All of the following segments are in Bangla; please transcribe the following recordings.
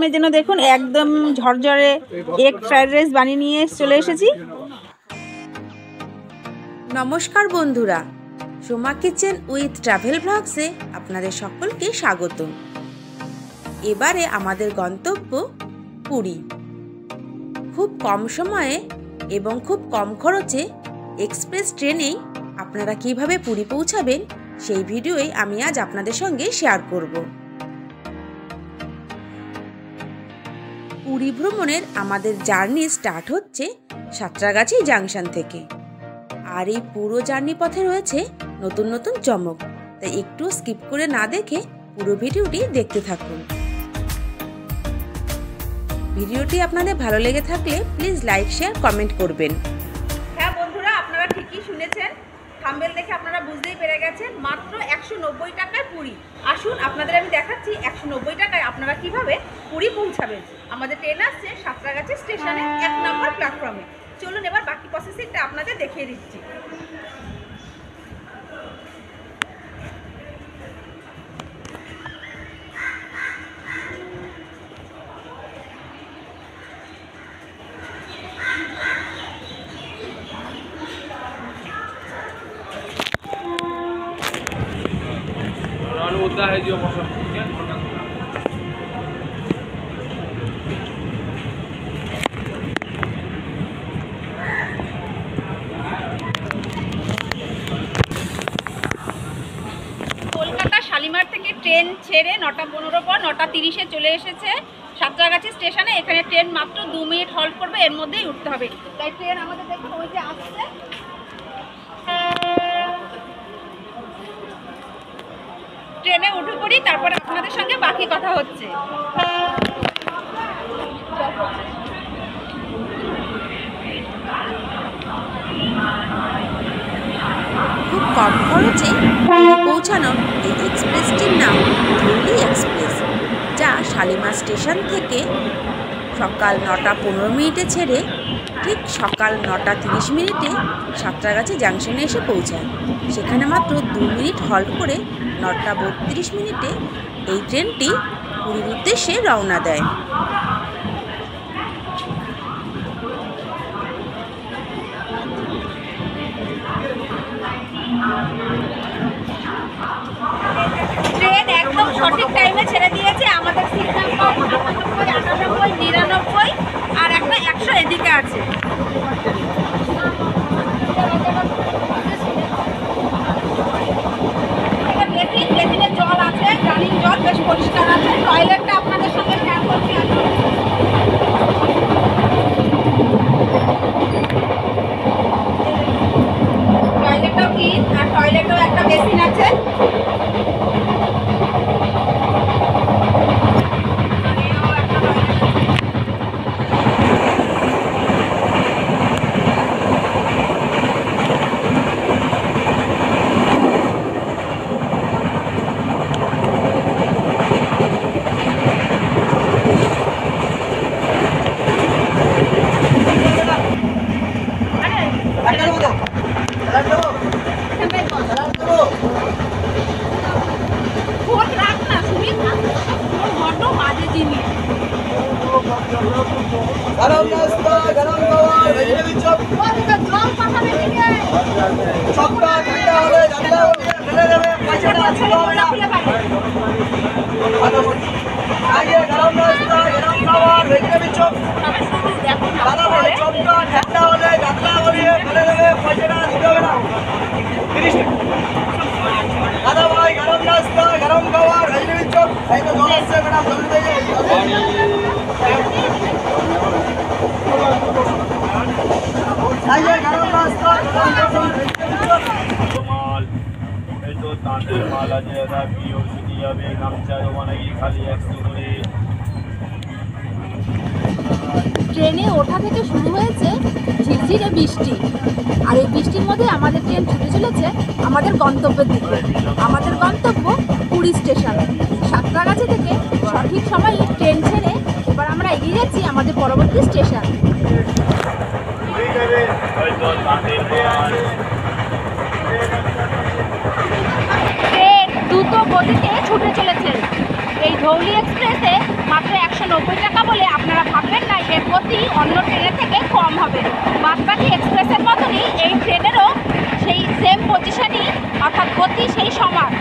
গরমের জন্য দেখুন একদম ঝরঝরে এগ ফ্রাইড রাইস বানিয়ে নিয়ে চলে এসেছি। নমস্কার বন্ধুরা, সোমা কিচেন উইথ ট্রাভেল ব্লগসে আপনাদের সকলকে স্বাগত। এবারে আমাদের গন্তব্য পুরী। খুব কম সময়ে এবং খুব কম খরচে এক্সপ্রেস ট্রেনেই আপনারা কিভাবে পুরী পৌঁছাবেন সেই ভিডিওই আমি আজ আপনাদের সঙ্গে শেয়ার করব। পুরী ভ্রমণের আমাদের জার্নি স্টার্ট হচ্ছে সাঁতরাগাছি জাংশন থেকে। আর এই পুরো জার্নি পথে রয়েছে নতুন নতুন চমক, তাই একটু স্কিপ করে না দেখে পুরো ভিডিওটি দেখতে থাকুন। ভিডিওটি আপনাদের ভালো লেগে থাকলে প্লিজ লাইক শেয়ার কমেন্ট করবেন। হ্যাঁ বন্ধুরা, আপনারা ঠিকই শুনেছেন, থাম্বনেল দেখে আপনারা বুঝতেই পেরে গেছেন মাত্র 190 টাকায় পুরী। আসুন আপনাদের আমি দেখাচ্ছি 190 টাকায় আপনারা কিভাবে পুরী পৌঁছাবেন। আমাদের ট্রেন আসছে সাঁতরাগাছি স্টেশনে 1 নম্বর প্ল্যাটফর্মে। চলুন এবার বাকি প্রসেসিংটা আপনাদের দেখিয়ে দিচ্ছি। होता है जो मौसम কলকাতা শালিমার থেকে ট্রেন ছেড়ে 9টা 15 পর 9টা 30-এ চলে এসেছে সাঁতরাগাছি স্টেশনে। এখানে ট্রেন মাত্র 2 মিনিট হল্ট করবে, এর মধ্যেই উঠতে হবে। তাই ট্রেন আমাদের দেখুন ওই যে আসছে। ট্রেনে উঠে পড়ি, তারপরে আপনাদের সঙ্গে বাকি কথা হচ্ছে। খুব কম খরচে পৌঁছানোর এই এক্সপ্রেসটির নাম ধৌলি এক্সপ্রেস, যা শালিমার স্টেশন থেকে সকাল 9টা 15 মিনিটে ছেড়ে ঠিক সকাল 9টা 30 মিনিটে সাঁতরাগাছি জাংশনে এসে পৌঁছায়। সেখানে মাত্র 2 মিনিট হল্ট করে 9টা 32 মিনিটে এই ট্রেনটি পুরীর উদ্দেশ্যে রওনা দেয়। ট্রেন একদম সঠিক টাইমে ছেড়ে দিয়েছে। আমাদের সিট নাম্বার 97, 98, 99 আর একটা 100 এদিকে আছে। বেসিনে জল আছে, রানিং জল বেশ পরিষ্কার আছে। টয়লেটটা আপনাদের সঙ্গে শেয়ার করছি। টয়লেটটাও ক্লিন, আর টয়লেটেও একটা বেসিন আছে। ট্রেনে ওঠা থেকে শুরু হয়েছে ঝিরঝিরে বৃষ্টি, আর এই বৃষ্টির মধ্যে আমাদের ট্রেন ছুটে চলেছে আমাদের গন্তব্যের দিকে। আমাদের গন্তব্য পুরী স্টেশন। সাঁতরাগাছি থেকে সঠিক সময়ে ট্রেন ছেড়ে এবার আমরা এগিয়ে যাচ্ছি আমাদের পরবর্তী স্টেশন। ট্রেন দ্রুত গতিতে ছুটে চলেছে। এই ধৌলি এক্সপ্রেসে মাত্র 190 টাকা বলে আপনারা ভাববেন না এর গতি অন্য ট্রেনের থেকে কম হবে। বাদবাকি এক্সপ্রেসের মতনই এই ট্রেনেরও সেই সেম পজিশনই, অর্থাৎ গতি সেই সমান।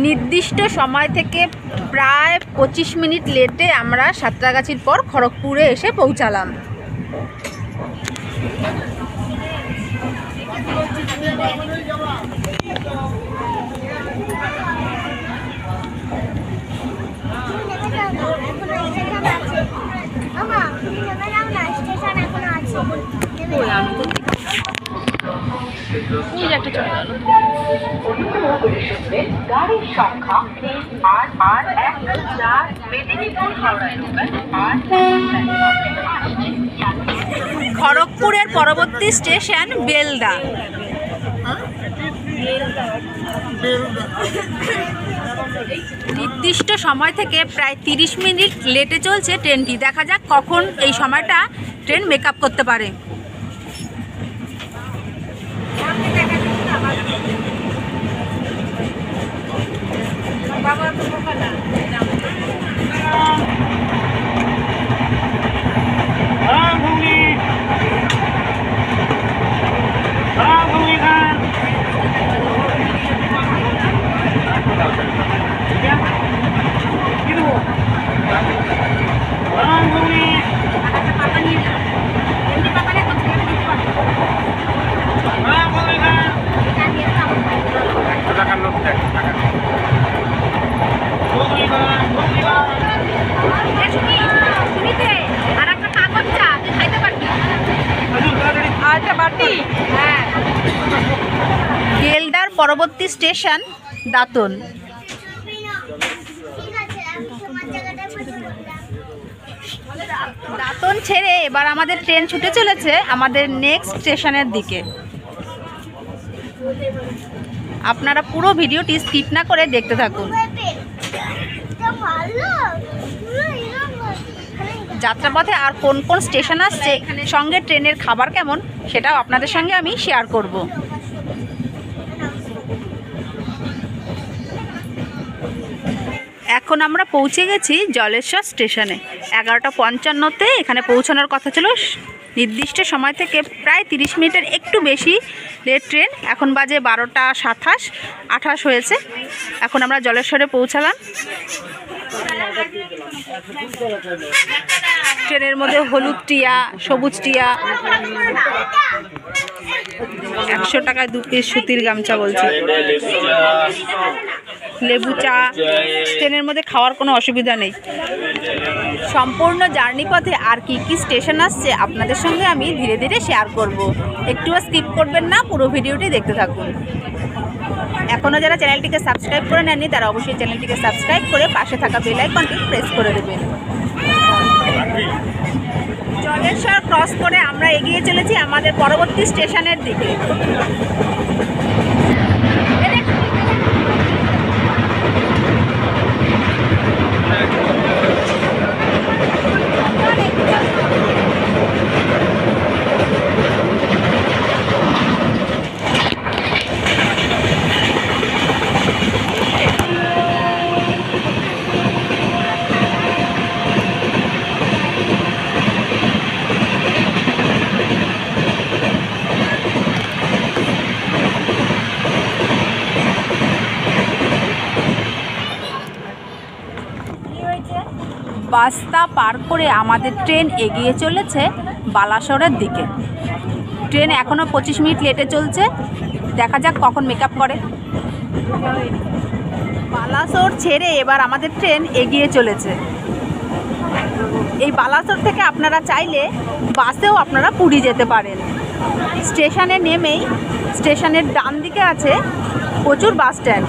নির্দিষ্ট সময় থেকে প্রায় 25 মিনিট লেটে আমরা সাঁতরাগাছির পর খড়গপুরে এসে পৌঁছালাম। গাড়ির সংখ্যা খড়গপুরের পরবর্তী স্টেশন বেলদা। নির্দিষ্ট সময় থেকে প্রায় 30 মিনিট লেটে চলছে ট্রেনটি। দেখা যাক কখন এই সময়টা ট্রেন মেকআপ করতে পারে। বেলদার পরবর্তী স্টেশন দাঁতন। দাঁতন ছেড়ে এবার আমাদের ট্রেন ছুটে চলেছে আমাদের নেক্সট স্টেশনের দিকে। আপনারা পুরো ভিডিওটি স্কিপ না করে দেখতে থাকুন। যাত্রাপথে আর কোন কোন স্টেশন আসছে, সঙ্গে ট্রেনের খাবার কেমন, সেটাও আপনাদের সঙ্গে আমি শেয়ার করব। এখন আমরা পৌঁছে গেছি জলেশ্বর স্টেশনে। 11:55-তে এখানে পৌঁছানোর কথা ছিল। নির্দিষ্ট সময় থেকে প্রায় 30 মিনিটের একটু বেশি লেট ট্রেন। এখন বাজে 12:27-28 হয়েছে। এখন আমরা জলেশ্বরে পৌঁছালাম। ট্রেনের মধ্যে হলুদ টিয়া, সবুজ টিয়া, 100 টাকায় 2 পিস সুতির গামছা বলছে, লেবু চা। ট্রেনের মধ্যে খাওয়ার কোনো অসুবিধা নেই। সম্পূর্ণ জার্নি পথে আর কি কি স্টেশন আসছে আপনাদের সঙ্গে আমি ধীরে ধীরে শেয়ার করব। একটুও স্কিপ করবেন না, পুরো ভিডিওটি দেখতে থাকুন। এখনও যারা চ্যানেলটিকে সাবস্ক্রাইব করে নেননি তারা অবশ্যই চ্যানেলটিকে সাবস্ক্রাইব করে পাশে থাকা বেল আইকনটি প্রেস করে দেবেন। জলেশ্বর ক্রস করে আমরা এগিয়ে চলেছি আমাদের পরবর্তী স্টেশনের দিকে। বাস্তা পার করে আমাদের ট্রেন এগিয়ে চলেছে বালাসোরের দিকে। ট্রেন এখনও 25 মিনিট লেটে চলছে। দেখা যাক কখন মেকআপ করে। বালাসোর ছেড়ে এবার আমাদের ট্রেন এগিয়ে চলেছে। এই বালাসোর থেকে আপনারা চাইলে বাসেও আপনারা পুরী যেতে পারেন। স্টেশনে নেমেই স্টেশনের ডান দিকে আছে প্রচুর বাস স্ট্যান্ড।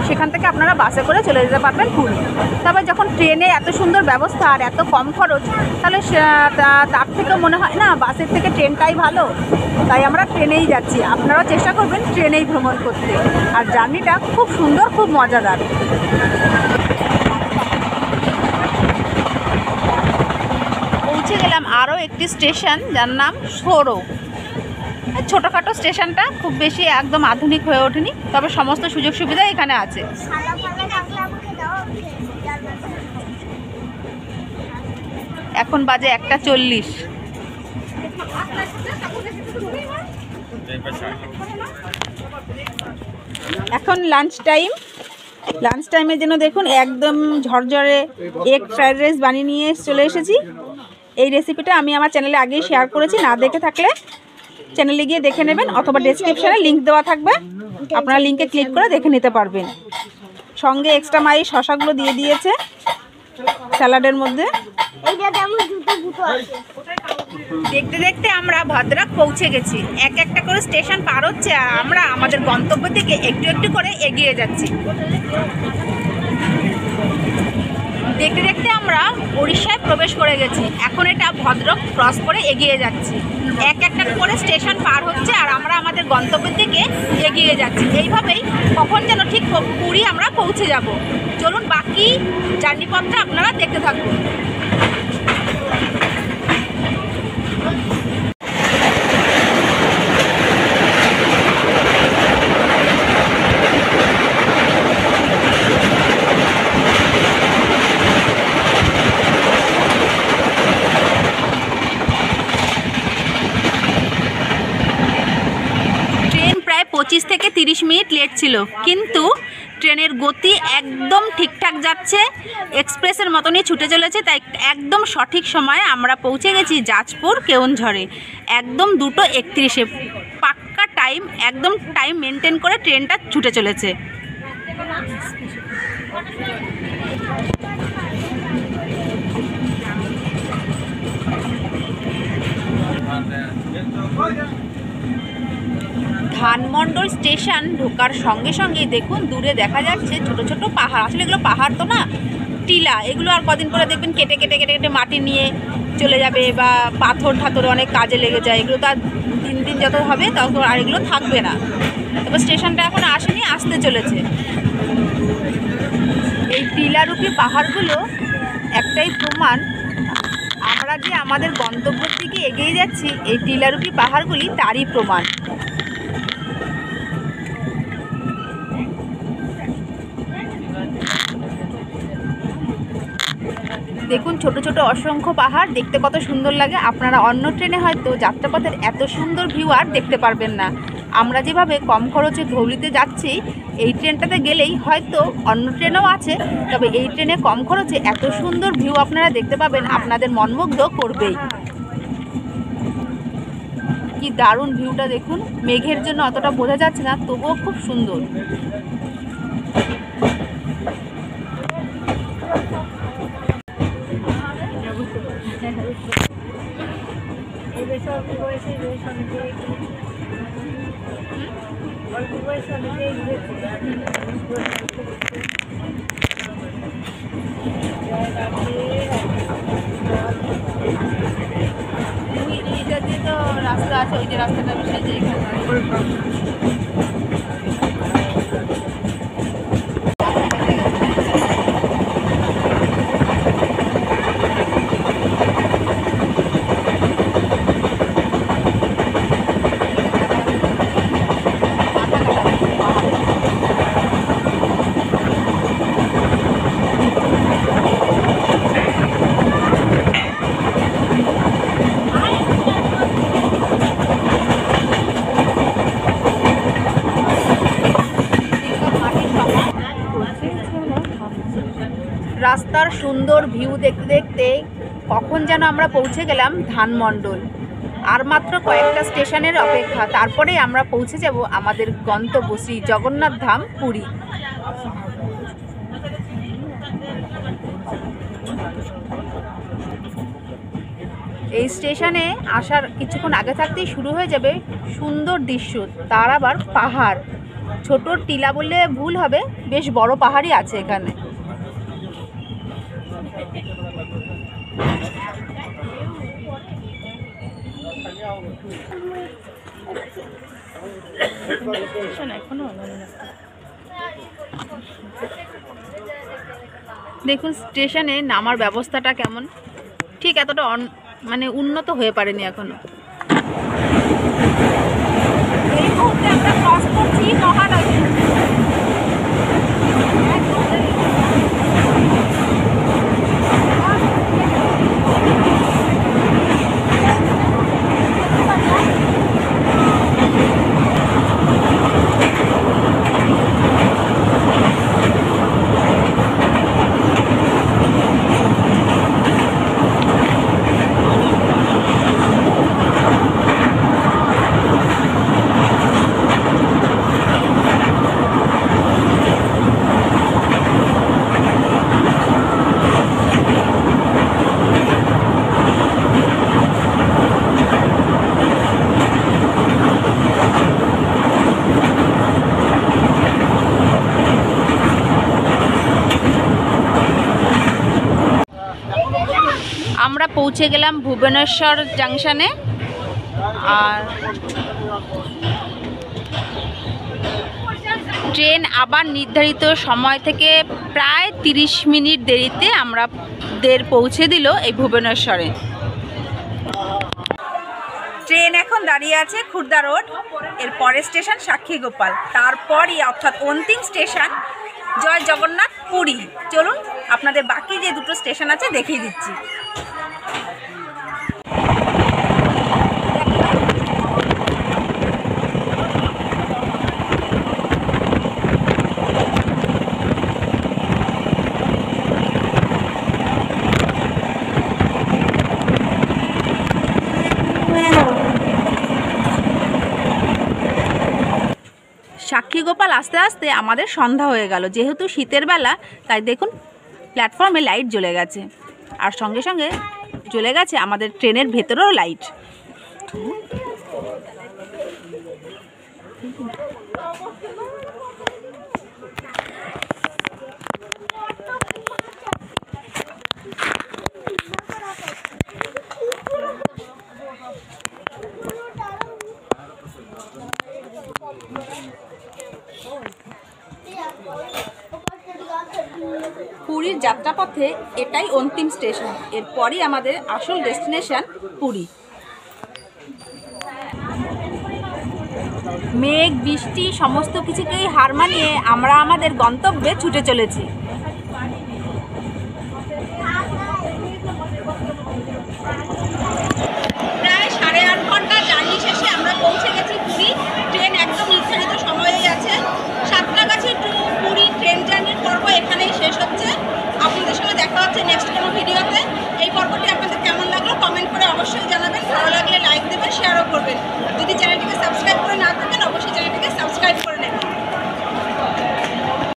সেখান থেকে আপনারা বাসে করে চলে যেতে পারবেন পুরী। তবে যখন ট্রেনে এত সুন্দর ব্যবস্থা আর এত কম খরচ, তাহলে তার থেকে মনে হয় না বাসের থেকে ট্রেনটাই ভালো। তাই আমরা ট্রেনেই যাচ্ছি। আপনারাও চেষ্টা করবেন ট্রেনেই ভ্রমণ করতে। আর জার্নিটা খুব সুন্দর, খুব মজাদার। পৌঁছে গেলাম আরও একটি স্টেশন, যার নাম সরো। ছোটোখাটো স্টেশনটা, খুব বেশি একদম আধুনিক হয়ে ওঠেনি, তবে সমস্ত সুযোগ সুবিধা এখানে আছে। এখন বাজে 1:40। এখন লাঞ্চ টাইম। লাঞ্চ টাইমের জন্য দেখুন একদম ঝরঝরে এগ ফ্রাইড রাইস বানিয়ে নিয়ে চলে এসেছি। এই রেসিপিটা আমি আমার চ্যানেলে আগেই শেয়ার করেছি, না দেখে থাকলে চ্যানেলে গিয়ে দেখে নেবেন, অথবা ডেসক্রিপশানে লিঙ্ক দেওয়া থাকবে, আপনারা লিঙ্কে ক্লিক করে দেখে নিতে পারবেন। সঙ্গে এক্সট্রা মাই শসাগুলো দিয়ে দিয়েছে স্যালাডের মধ্যে। দেখতে দেখতে আমরা ভদ্রক পৌঁছে গেছি। এক একটা করে স্টেশন পার হচ্ছে আর আমরা আমাদের গন্তব্য থেকে একটু একটু করে এগিয়ে যাচ্ছি। দেখতে দেখতে আমরা উড়িষ্যায় প্রবেশ করে গেছি। এখন এটা ভদ্রক ক্রস করে এগিয়ে যাচ্ছি। এক একটা করে স্টেশন পার হচ্ছে আর আমরা আমাদের গন্তব্যের দিকে এগিয়ে যাচ্ছি। এইভাবেই কখন যেন ঠিক পুরী আমরা পৌঁছে যাব। চলুন বাকি জার্নি পথটা আপনারা দেখতে থাকুন। ট্রেন প্রায় 25 থেকে 30 মিনিট লেট ছিল, কিন্তু ট্রেনের গতি একদম ঠিকঠাক যাচ্ছে, এক্সপ্রেসের মতনই ছুটে চলেছে। তাই একদম সঠিক সময়ে আমরা পৌঁছে গেছি জাজপুর কেওনঝড়ে, একদম 2:31-এ। পাক্কা টাইম, একদম টাইম মেনটেন করে ট্রেনটা ছুটে চলেছে। ধানমন্ডল স্টেশন ঢোকার সঙ্গে সঙ্গেই দেখুন দূরে দেখা যাচ্ছে ছোট ছোট পাহাড়। আসলে এগুলো পাহাড় তো না, টিলা। এগুলো আর কদিন পরে দেখবেন কেটে কেটে কেটে কেটে মাটি নিয়ে চলে যাবে, বা পাথর ঠাথর অনেক কাজে লেগে যায়। এগুলো তার দিন দিন যত হবে তত আর এগুলো থাকবে না। তবে স্টেশনটা এখন আসেনি, আসতে চলেছে। এই টিলারূপী পাহাড়গুলো একটাই প্রমাণ আমরা যে আমাদের গন্তব্যের দিকে এগিয়ে যাচ্ছি। এই টিলারূপী পাহাড়গুলি তারই প্রমাণ। দেখুন ছোট ছোট অসংখ্য পাহাড়, দেখতে কত সুন্দর লাগে। আপনারা অন্য ট্রেনে হয়তো যাত্রাপথের এত সুন্দর ভিউ আর দেখতে পারবেন না। আমরা যেভাবে কম খরচে ধৌলিতে যাচ্ছি, এই ট্রেনটাতে গেলেই হয়তো অন্য ট্রেনও আছে, তবে এই ট্রেনে কম খরচে এত সুন্দর ভিউ আপনারা দেখতে পাবেন, আপনাদের মনমুগ্ধ করবেই। কি দারুণ ভিউটা দেখুন। মেঘের জন্য অতটা বোঝা যাচ্ছে না, তবুও খুব সুন্দর। এটা দিয়ে তো রাস্তা আছে, ওই যে রাস্তাটা বিষয় যে এখানে রাস্তার সুন্দর ভিউ দেখতে দেখতে কখন যেন আমরা পৌঁছে গেলাম ধানমন্ডল। আর মাত্র কয়েকটা স্টেশনের অপেক্ষা, তারপরেই আমরা পৌঁছে যাব আমাদের গন্তব্য শ্রী জগন্নাথ ধাম পুরী। এই স্টেশনে আসার কিছুক্ষণ আগে থাকতেই শুরু হয়ে যাবে সুন্দর দৃশ্য, তার আবার পাহাড়। ছোট টিলা বললে ভুল হবে, বেশ বড় পাহাড়ই আছে এখানে। দেখুন স্টেশনে নামার ব্যবস্থাটা কেমন, ঠিক এতটা মানে উন্নত হয়ে পারেনি এখনো। এই মুহূর্তে আমরা ক্রস করছি মহানদী। আমরা পৌঁছে গেলাম ভুবনেশ্বর জাংশনে। আর ট্রেন আবার নির্ধারিত সময় থেকে প্রায় 30 মিনিট দেরিতে আমাদের পৌঁছে দিল এই ভুবনেশ্বরে। ট্রেন এখন দাঁড়িয়ে আছে খুর্দা রোড, এর পরের স্টেশন সাক্ষীগোপাল, তারপরই অর্থাৎ অন্তিম স্টেশন জয় জগন্নাথ পুরী। চলুন আপনাদের বাকি যে দুটো স্টেশন আছে দেখিয়ে দিচ্ছি। সাক্ষীগোপাল আস্তে আস্তে আমাদের সন্ধ্যা হয়ে গেল, যেহেতু শীতের বেলা তাই দেখুন প্ল্যাটফর্মে লাইট জ্বলে গেছে, আর সঙ্গে সঙ্গে জ্বলে গেছে আমাদের ট্রেনের ভেতরেও লাইট। পুরীর যাত্রাপথে এটাই অন্তিম স্টেশন, এরপরই আমাদের আসল ডেস্টিনেশন পুরী। মেঘ বৃষ্টি সমস্ত কিছুকেই হার মানিয়ে আমরা আমাদের গন্তব্যে ছুটে চলেছি।